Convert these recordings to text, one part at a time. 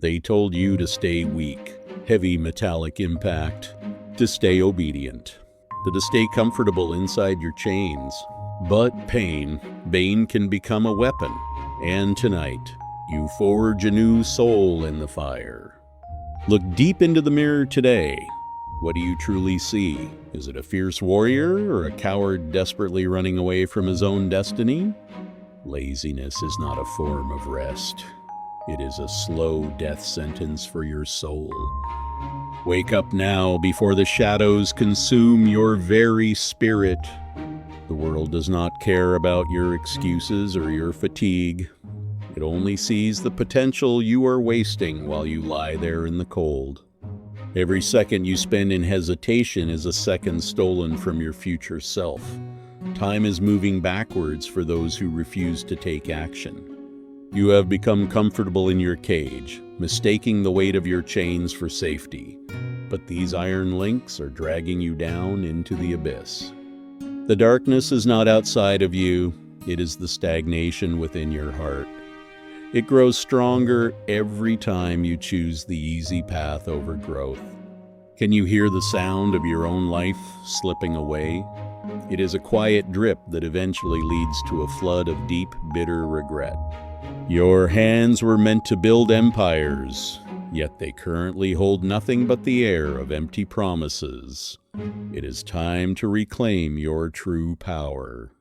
They told you to stay weak, heavy metallic impact, to stay obedient, to stay comfortable inside your chains. But Bane can become a weapon, and tonight, you forge a new soul in the fire. Look deep into the mirror today. What do you truly see? Is it a fierce warrior or a coward desperately running away from his own destiny? Laziness is not a form of rest. It is a slow death sentence for your soul. Wake up now before the shadows consume your very spirit. The world does not care about your excuses or your fatigue. It only sees the potential you are wasting while you lie there in the cold. Every second you spend in hesitation is a second stolen from your future self. Time is moving backwards for those who refuse to take action. You have become comfortable in your cage, mistaking the weight of your chains for safety. But these iron links are dragging you down into the abyss. The darkness is not outside of you, it is the stagnation within your heart. It grows stronger every time you choose the easy path over growth. Can you hear the sound of your own life slipping away? It is a quiet drip that eventually leads to a flood of deep, bitter regret. Your hands were meant to build empires, yet they currently hold nothing but the air of empty promises. It is time to reclaim your true power.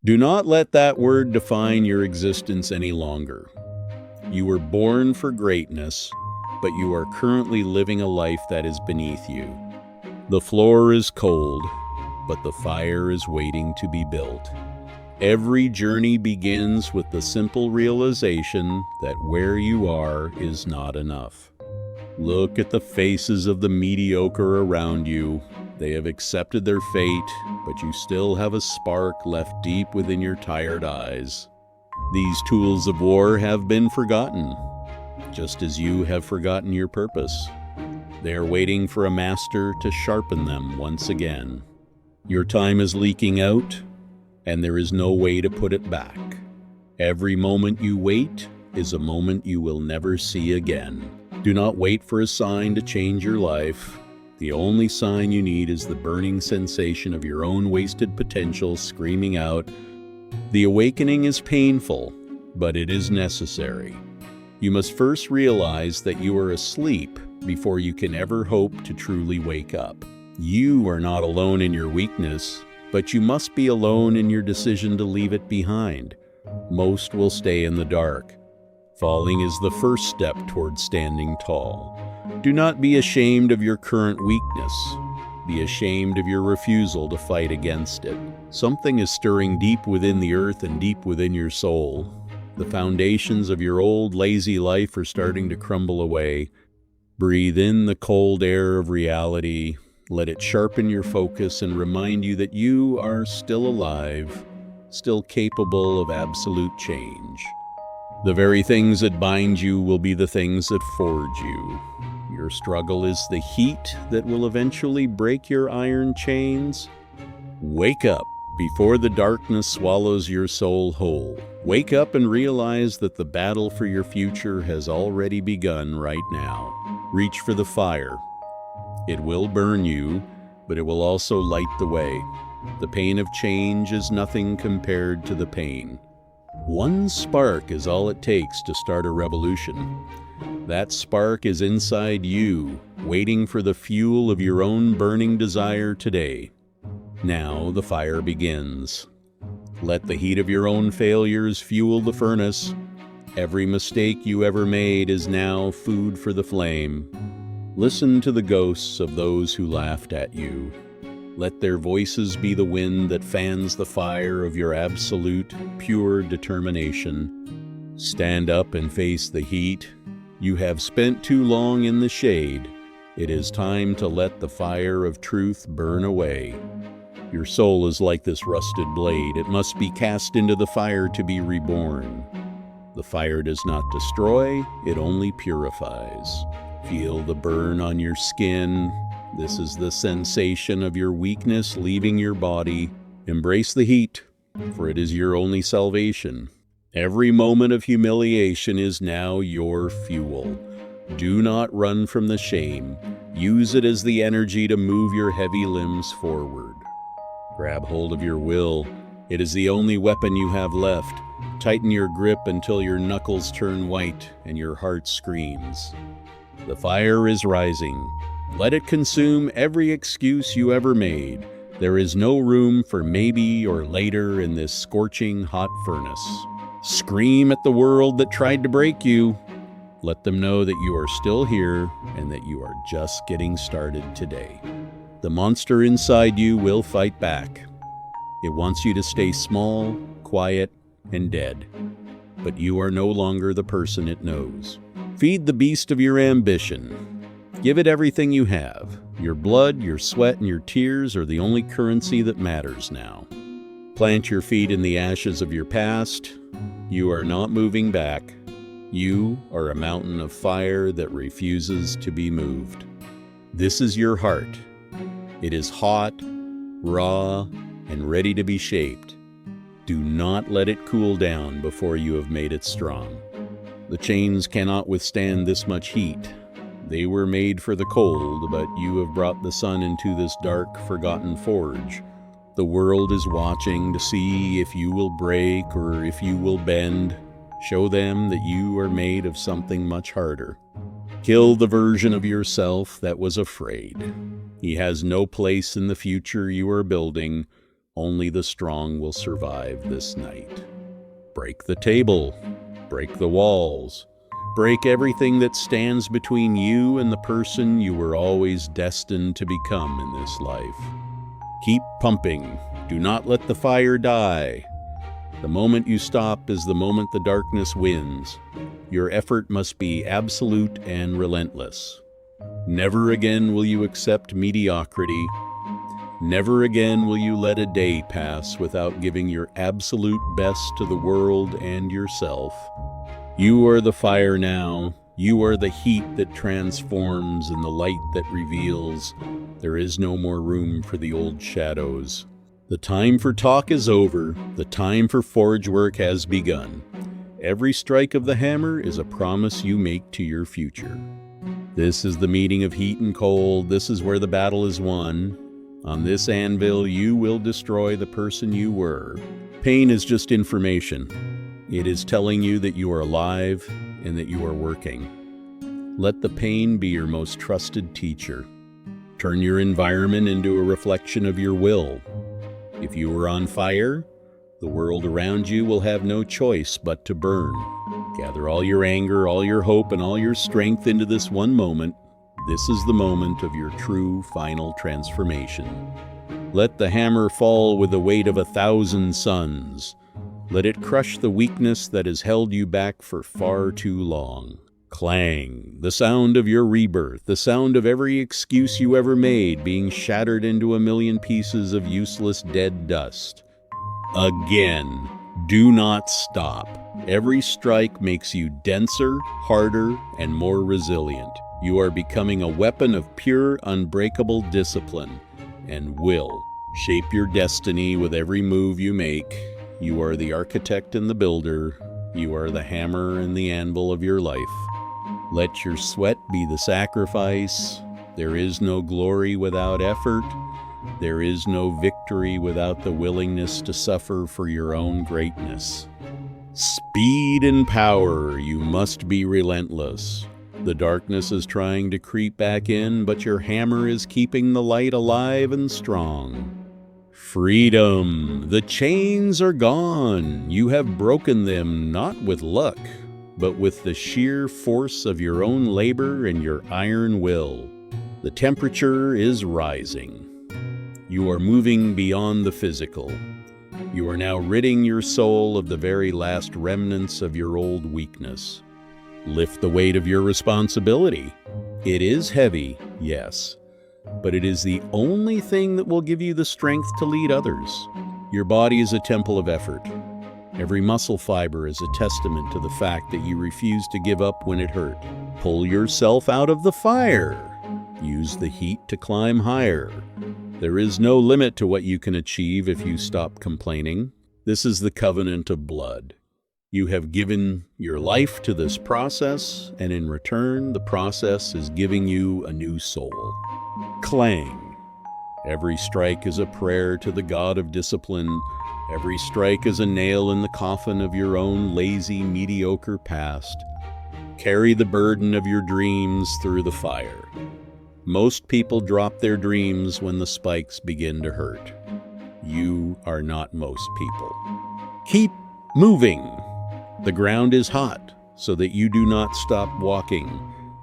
Do not let that word define your existence any longer. You were born for greatness, but you are currently living a life that is beneath you. The floor is cold, but the fire is waiting to be built. Every journey begins with the simple realization that where you are is not enough. Look at the faces of the mediocre around you. They have accepted their fate, but you still have a spark left deep within your tired eyes. These tools of war have been forgotten, just as you have forgotten your purpose. They are waiting for a master to sharpen them once again. Your time is leaking out, and there is no way to put it back. Every moment you wait is a moment you will never see again. Do not wait for a sign to change your life. The only sign you need is the burning sensation of your own wasted potential screaming out. The awakening is painful, but it is necessary. You must first realize that you are asleep before you can ever hope to truly wake up. You are not alone in your weakness, but you must be alone in your decision to leave it behind. Most will stay in the dark. Falling is the first step toward standing tall. Do not be ashamed of your current weakness. Be ashamed of your refusal to fight against it. Something is stirring deep within the earth and deep within your soul. The foundations of your old lazy life are starting to crumble away. Breathe in the cold air of reality. Let it sharpen your focus and remind you that you are still alive, still capable of absolute change. The very things that bind you will be the things that forge you. Your struggle is the heat that will eventually break your iron chains. Wake up before the darkness swallows your soul whole. Wake up and realize that the battle for your future has already begun right now. Reach for the fire. It will burn you, but it will also light the way. The pain of change is nothing compared to the pain. One spark is all it takes to start a revolution. That spark is inside you, waiting for the fuel of your own burning desire today. Now the fire begins. Let the heat of your own failures fuel the furnace. Every mistake you ever made is now food for the flame. Listen to the ghosts of those who laughed at you. Let their voices be the wind that fans the fire of your absolute, pure determination. Stand up and face the heat. You have spent too long in the shade. It is time to let the fire of truth burn away. Your soul is like this rusted blade. It must be cast into the fire to be reborn. The fire does not destroy, it only purifies. Feel the burn on your skin. This is the sensation of your weakness leaving your body. Embrace the heat, for it is your only salvation. Every moment of humiliation is now your fuel. Do not run from the shame. Use it as the energy to move your heavy limbs forward. Grab hold of your will. It is the only weapon you have left. Tighten your grip until your knuckles turn white and your heart screams. The fire is rising. Let it consume every excuse you ever made. There is no room for maybe or later in this scorching hot furnace. Scream at the world that tried to break you. Let them know that you are still here and that you are just getting started today. The monster inside you will fight back. It wants you to stay small, quiet, and dead. But you are no longer the person it knows. Feed the beast of your ambition. Give it everything you have. Your blood, your sweat, and your tears are the only currency that matters now. Plant your feet in the ashes of your past. You are not moving back. You are a mountain of fire that refuses to be moved. This is your heart. It is hot, raw, and ready to be shaped. Do not let it cool down before you have made it strong. The chains cannot withstand this much heat. They were made for the cold, but you have brought the sun into this dark, forgotten forge. The world is watching to see if you will break or if you will bend. Show them that you are made of something much harder. Kill the version of yourself that was afraid. He has no place in the future you are building. Only the strong will survive this night. Break the table. Break the walls. Break everything that stands between you and the person you were always destined to become in this life. Keep pumping. Do not let the fire die. The moment you stop is the moment the darkness wins. Your effort must be absolute and relentless. Never again will you accept mediocrity. Never again will you let a day pass without giving your absolute best to the world and yourself. You are the fire now. You are the heat that transforms and the light that reveals. There is no more room for the old shadows. The time for talk is over. The time for forge work has begun. Every strike of the hammer is a promise you make to your future. This is the meeting of heat and cold. This is where the battle is won. On this anvil, you will destroy the person you were. Pain is just information. It is telling you that you are alive and that you are working. Let the pain be your most trusted teacher. Turn your environment into a reflection of your will. If you are on fire, the world around you will have no choice but to burn. Gather all your anger, all your hope, and all your strength into this one moment. This is the moment of your true final transformation. Let the hammer fall with the weight of 1,000 suns. Let it crush the weakness that has held you back for far too long. Clang, the sound of your rebirth, the sound of every excuse you ever made being shattered into a million pieces of useless dead dust. Again, do not stop. Every strike makes you denser, harder, and more resilient. You are becoming a weapon of pure, unbreakable discipline and will. Shape your destiny with every move you make. You are the architect and the builder. You are the hammer and the anvil of your life. Let your sweat be the sacrifice. There is no glory without effort. There is no victory without the willingness to suffer for your own greatness. Speed and power, you must be relentless. The darkness is trying to creep back in, but your hammer is keeping the light alive and strong. Freedom! The chains are gone. You have broken them not with luck, but with the sheer force of your own labor and your iron will. The temperature is rising. You are moving beyond the physical. You are now ridding your soul of the very last remnants of your old weakness. Lift the weight of your responsibility. It is heavy, yes, but it is the only thing that will give you the strength to lead others. Your body is a temple of effort. Every muscle fiber is a testament to the fact that you refuse to give up when it hurt. Pull yourself out of the fire. Use the heat to climb higher. There is no limit to what you can achieve if you stop complaining. This is the covenant of blood. You have given your life to this process, and in return, the process is giving you a new soul. Clang. Every strike is a prayer to the God of discipline. Every strike is a nail in the coffin of your own lazy, mediocre past. Carry the burden of your dreams through the fire. Most people drop their dreams when the spikes begin to hurt. You are not most people. Keep moving. The ground is hot, so that you do not stop walking.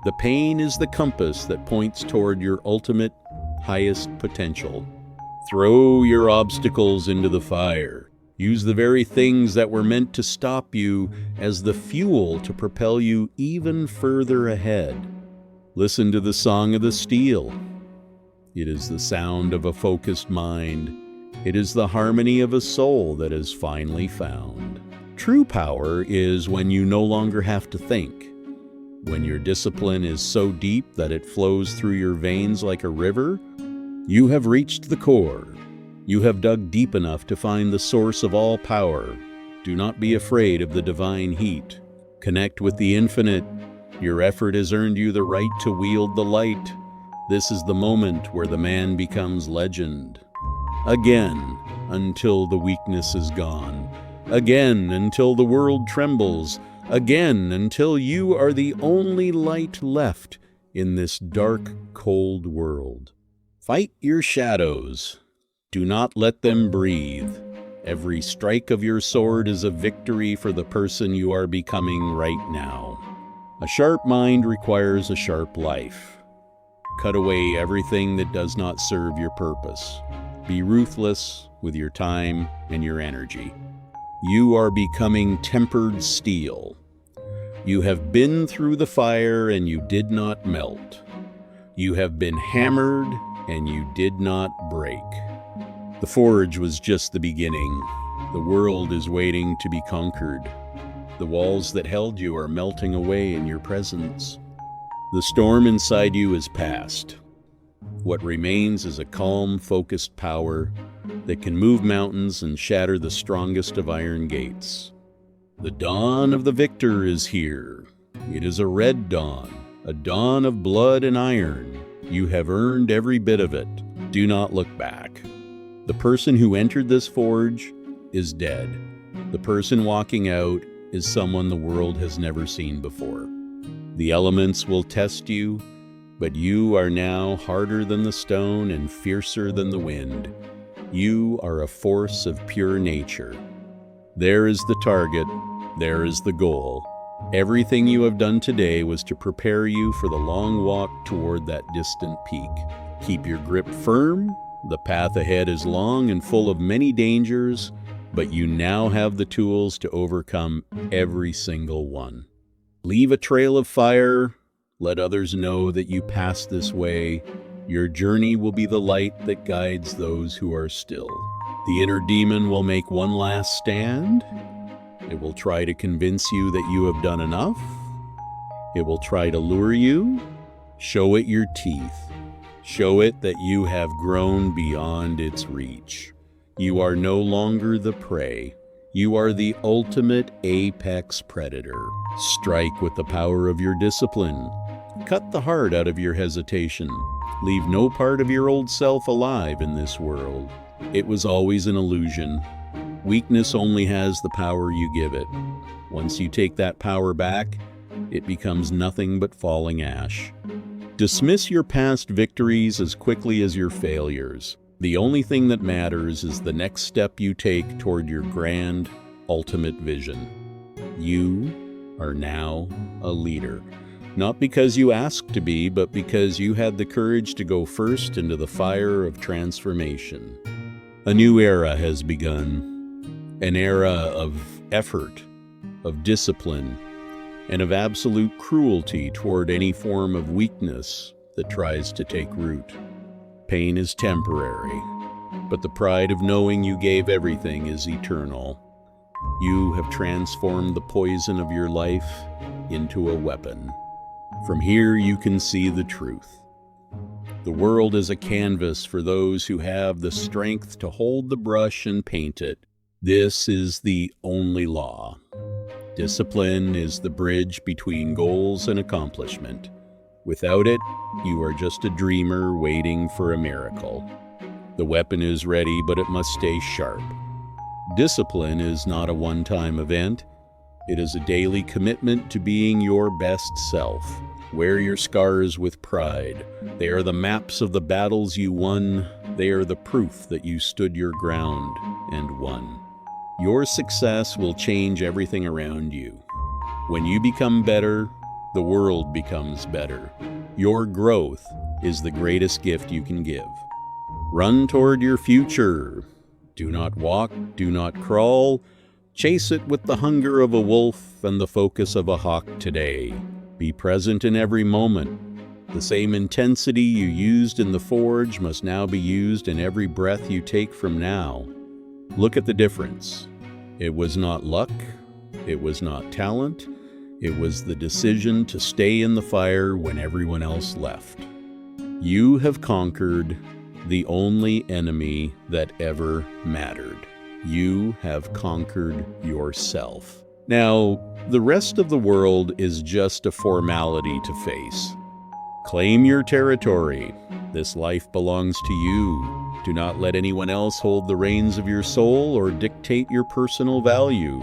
The pain is the compass that points toward your ultimate, highest potential. Throw your obstacles into the fire. Use the very things that were meant to stop you as the fuel to propel you even further ahead. Listen to the song of the steel. It is the sound of a focused mind. It is the harmony of a soul that is finally found. True power is when you no longer have to think. When your discipline is so deep that it flows through your veins like a river, you have reached the core. You have dug deep enough to find the source of all power. Do not be afraid of the divine heat. Connect with the infinite. Your effort has earned you the right to wield the light. This is the moment where the man becomes legend. Again, until the weakness is gone. Again, until the world trembles. Again, until you are the only light left in this dark, cold world. Fight your shadows. Do not let them breathe. Every strike of your sword is a victory for the person you are becoming right now. A sharp mind requires a sharp life. Cut away everything that does not serve your purpose. Be ruthless with your time and your energy. You are becoming tempered steel. You have been through the fire and you did not melt. You have been hammered and you did not break. The forge was just the beginning. The world is waiting to be conquered. The walls that held you are melting away in your presence. The storm inside you is past. What remains is a calm, focused power that can move mountains and shatter the strongest of iron gates. The dawn of the victor is here. It is a red dawn, a dawn of blood and iron. You have earned every bit of it. Do not look back. The person who entered this forge is dead. The person walking out is someone the world has never seen before. The elements will test you, but you are now harder than the stone and fiercer than the wind. You are a force of pure nature. There is the target. There is the goal. Everything you have done today was to prepare you for the long walk toward that distant peak. Keep your grip firm. The path ahead is long and full of many dangers, but you now have the tools to overcome every single one. Leave a trail of fire. Let others know that you passed this way. Your journey will be the light that guides those who are still. The inner demon will make one last stand. It will try to convince you that you have done enough. It will try to lure you. Show it your teeth. Show it that you have grown beyond its reach. You are no longer the prey. You are the ultimate apex predator. Strike with the power of your discipline. Cut the heart out of your hesitation. Leave no part of your old self alive in this world. It was always an illusion. Weakness only has the power you give it. Once you take that power back, it becomes nothing but falling ash. Dismiss your past victories as quickly as your failures. The only thing that matters is the next step you take toward your grand, ultimate vision. You are now a leader. Not because you asked to be, but because you had the courage to go first into the fire of transformation. A new era has begun. An era of effort, of discipline, and of absolute cruelty toward any form of weakness that tries to take root. Pain is temporary, but the pride of knowing you gave everything is eternal. You have transformed the poison of your life into a weapon. From here you can see the truth. The world is a canvas for those who have the strength to hold the brush and paint it. This is the only law. Discipline is the bridge between goals and accomplishment. Without it, you are just a dreamer waiting for a miracle. The weapon is ready, but it must stay sharp. Discipline is not a one-time event. It is a daily commitment to being your best self. Wear your scars with pride. They are the maps of the battles you won. They are the proof that you stood your ground and won. Your success will change everything around you. When you become better, the world becomes better. Your growth is the greatest gift you can give. Run toward your future. Do not walk, do not crawl. Chase it with the hunger of a wolf and the focus of a hawk today. Be present in every moment. The same intensity you used in the forge must now be used in every breath you take from now. Look at the difference. It was not luck. It was not talent. It was the decision to stay in the fire when everyone else left. You have conquered the only enemy that ever mattered. You have conquered yourself. Now, the rest of the world is just a formality to face. Claim your territory. This life belongs to you. Do not let anyone else hold the reins of your soul or dictate your personal value.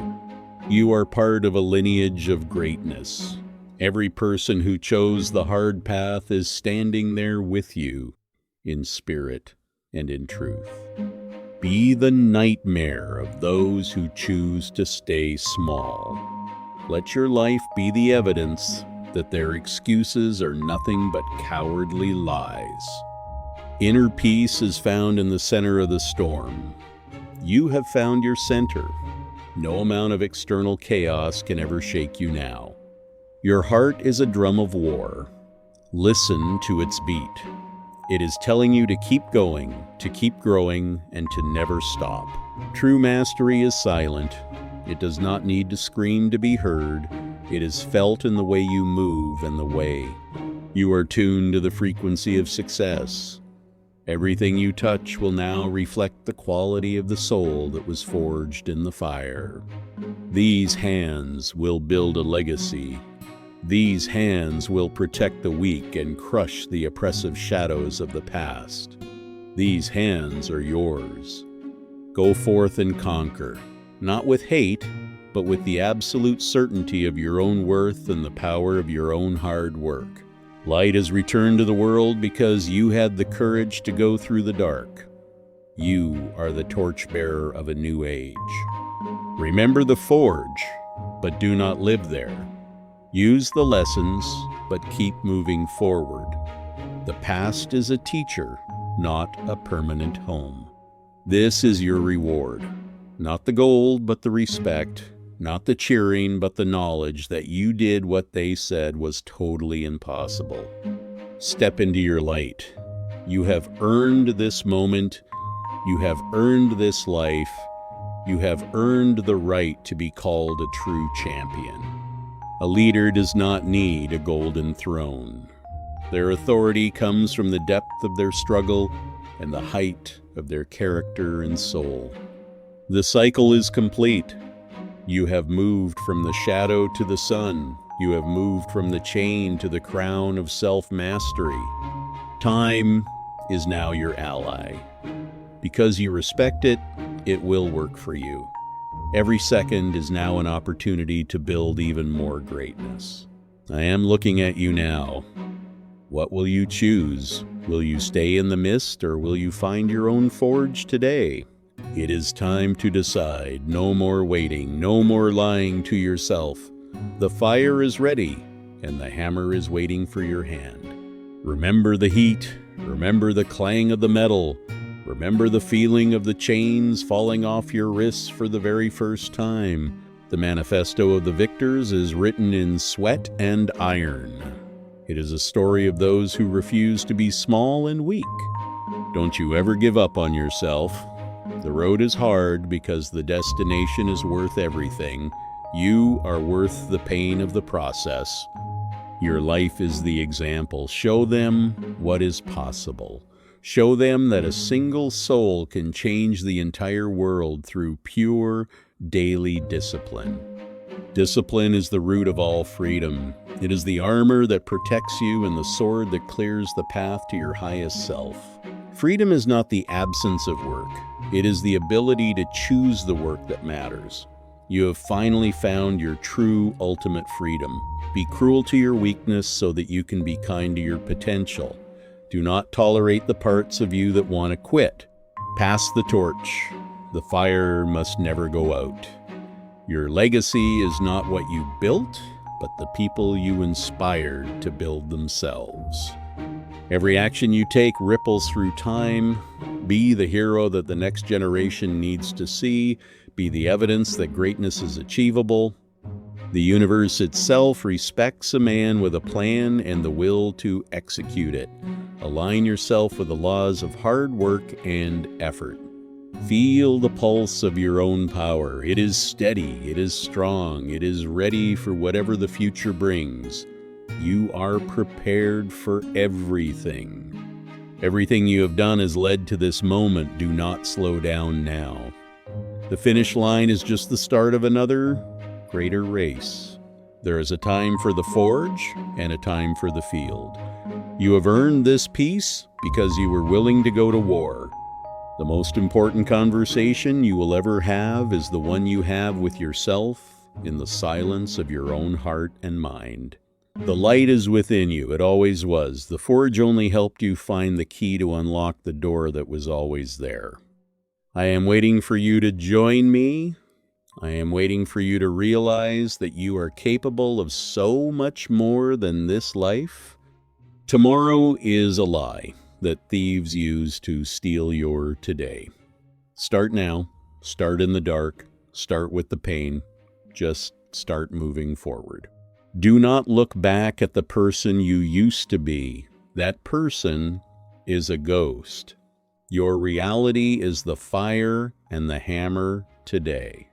You are part of a lineage of greatness. Every person who chose the hard path is standing there with you, in spirit and in truth. Be the nightmare of those who choose to stay small. Let your life be the evidence that their excuses are nothing but cowardly lies. Inner peace is found in the center of the storm. You have found your center. No amount of external chaos can ever shake you now. Your heart is a drum of war. Listen to its beat. It is telling you to keep going, to keep growing, and to never stop. True mastery is silent. It does not need to scream to be heard. It is felt in the way you move and the way you are tuned to the frequency of success. Everything you touch will now reflect the quality of the soul that was forged in the fire. These hands will build a legacy. These hands will protect the weak and crush the oppressive shadows of the past. These hands are yours. Go forth and conquer, not with hate, but with the absolute certainty of your own worth and the power of your own hard work. Light has returned to the world because you had the courage to go through the dark. You are the torchbearer of a new age. Remember the forge, but do not live there. Use the lessons, but keep moving forward. The past is a teacher, not a permanent home. This is your reward. Not the gold, but the respect. Not the cheering, but the knowledge that you did what they said was totally impossible. Step into your light. You have earned this moment. You have earned this life. You have earned the right to be called a true champion. A leader does not need a golden throne. Their authority comes from the depth of their struggle and the height of their character and soul. The cycle is complete. You have moved from the shadow to the sun. You have moved from the chain to the crown of self-mastery. Time is now your ally. Because you respect it, it will work for you. Every second is now an opportunity to build even more greatness. I am looking at you now. What will you choose? Will you stay in the mist or will you find your own forge today? It is time to decide. No more waiting, no more lying to yourself. The fire is ready and the hammer is waiting for your hand. Remember the heat, remember the clang of the metal. Remember the feeling of the chains falling off your wrists for the very first time. The manifesto of the victors is written in sweat and iron. It is a story of those who refuse to be small and weak. Don't you ever give up on yourself. The road is hard because the destination is worth everything. You are worth the pain of the process. Your life is the example. Show them what is possible. Show them that a single soul can change the entire world through pure daily discipline. Discipline is the root of all freedom. It is the armor that protects you and the sword that clears the path to your highest self. Freedom is not the absence of work. It is the ability to choose the work that matters. You have finally found your true ultimate freedom. Be cruel to your weakness so that you can be kind to your potential. Do not tolerate the parts of you that want to quit. Pass the torch. The fire must never go out. Your legacy is not what you built, but the people you inspired to build themselves. Every action you take ripples through time. Be the hero that the next generation needs to see. Be the evidence that greatness is achievable. The universe itself respects a man with a plan and the will to execute it. Align yourself with the laws of hard work and effort. Feel the pulse of your own power. It is steady, it is strong, it is ready for whatever the future brings. You are prepared for everything. Everything you have done has led to this moment. Do not slow down now. The finish line is just the start of another greater race. There is a time for the forge and a time for the field. You have earned this peace because you were willing to go to war. The most important conversation you will ever have is the one you have with yourself in the silence of your own heart and mind. The light is within you. It always was. The forge only helped you find the key to unlock the door that was always there. I am waiting for you to join me. I am waiting for you to realize that you are capable of so much more than this life. Tomorrow is a lie that thieves use to steal your today. Start now. Start in the dark. Start with the pain. Just start moving forward. Do not look back at the person you used to be. That person is a ghost. Your reality is the fire and the hammer today.